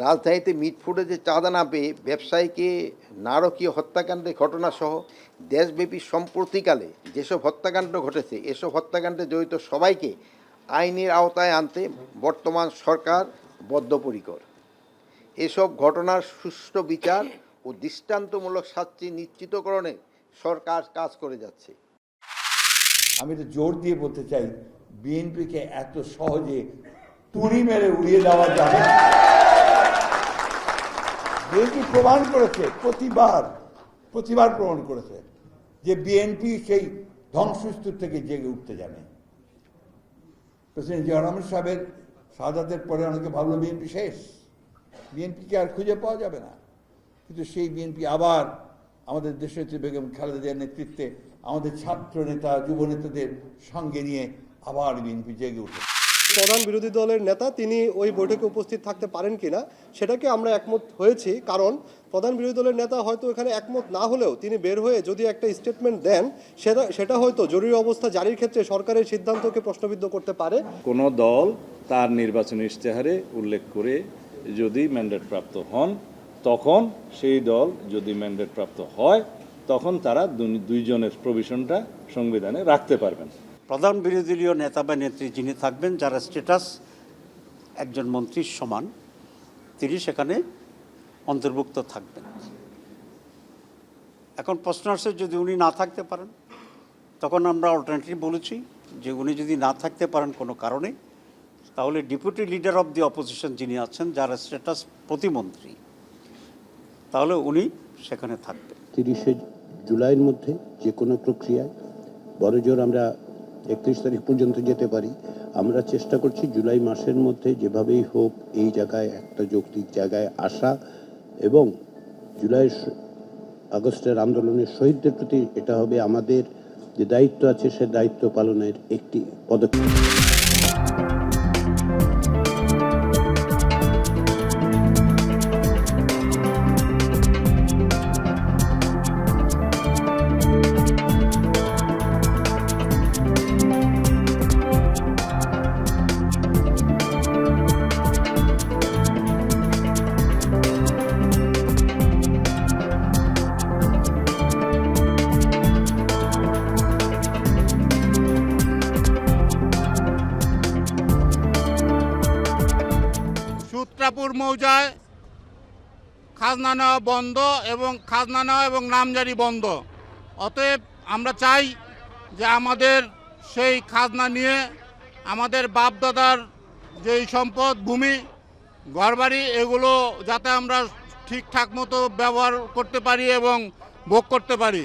রাজধানীতে মিটফুডে যে চাঁদা না পেয়ে ব্যবসায়ীকে নারকীয় হত্যাকাণ্ডের ঘটনাসহ দেশব্যাপী সম্প্রতিকালে যেসব হত্যাকাণ্ড ঘটেছে এসব হত্যাকাণ্ডে জড়িত সবাইকে আইনের আওতায় আনতে বর্তমান সরকার বদ্ধপরিকর। এসব ঘটনার সুষ্ঠু বিচার ও দৃষ্টান্তমূলক শাস্তি নিশ্চিতকরণে সরকার কাজ করে যাচ্ছে। আমি তো জোর দিয়ে বলতে চাই, বিএনপিকে এত সহজে তুড়ি মেরে উড়িয়ে দেওয়া যাবে না। বিএনপি প্রমাণ করেছে, প্রতিবার প্রমাণ করেছে যে বিএনপি সেই ধ্বংসস্তূপ থেকে জেগে উঠতে জানে। প্রেসিডেন্ট জিয়া রহমান সাহেবের শাহাদাতের পরে অনেকে ভাবলো বিএনপি শেষ, বিএনপিকে আর খুঁজে পাওয়া যাবে না, কিন্তু সেই বিএনপি আবার আমাদের দেশনেত্রী বেগম খালেদা জিয়ার নেতৃত্বে আমাদের ছাত্র নেতা যুব নেতাদের সঙ্গে নিয়ে আবার বিএনপি জেগে উঠে। প্রধান বিরোধী দলের নেতা তিনি ওই বৈঠকে উপস্থিত থাকতে পারেন কিনা সেটাকে আমরা একমত হয়েছি, কারণ প্রধান বিরোধী দলের নেতা হয়তো এখানে একমত না হলেও তিনি বের হয়ে যদি একটা স্টেটমেন্ট দেন সেটা হয়তো জরুরি অবস্থা জারির ক্ষেত্রে সরকারের সিদ্ধান্তকে প্রশ্নবিদ্ধ করতে পারে। কোনো দল তার নির্বাচনী ইশতেহারে উল্লেখ করে যদি ম্যান্ডেট প্রাপ্ত হন, তখন সেই দল যদি ম্যান্ডেট প্রাপ্ত হয় তখন তারা দুইজনের প্রভিশনটা সংবিধানে রাখতে পারবেন। প্রধান বিরোধী দলীয় নেতা বা নেত্রী যিনি থাকবেন, যারা স্ট্যাটাস একজন মন্ত্রীর সমান, তিনি সেখানে অন্তর্ভুক্ত থাকবেন। এখন প্রশ্ন আসছে যদি উনি না থাকতে পারেন, তখন আমরা অল্টারনেটিভ বলেছি যে উনি যদি না থাকতে পারেন কোনো কারণে, তাহলে deputy leader of the opposition যিনি আছেন, যার স্ট্যাটাস প্রতিমন্ত্রী, তাহলে উনি সেখানে থাকবেন। 30শে জুলাইয়ের মধ্যে যে কোনো প্রক্রিয়ায় বড়জোর আমরা 31 তারিখ পর্যন্ত যেতে পারি। আমরা চেষ্টা করছি জুলাই মাসের মধ্যে যেভাবেই হোক এই জায়গায় একটা যৌক্তিক জায়গায় আসা, এবং আগস্টের আন্দোলনের শহীদদের প্রতি এটা হবে আমাদের যে দায়িত্ব আছে সে দায়িত্ব পালনের একটি পদক্ষেপ। সূত্রাপুর মৌজায় খাজনা নেওয়া বন্ধ এবং খাজনা নেওয়া এবং নামজারি বন্ধ। অতএব আমরা চাই যে আমাদের সেই খাজনা নিয়ে আমাদের বাপদাদার যেই সম্পদ, ভূমি, ঘরবাড়ি, এগুলো যাতে আমরা ঠিকঠাক মতো ব্যবহার করতে পারি এবং ভোগ করতে পারি।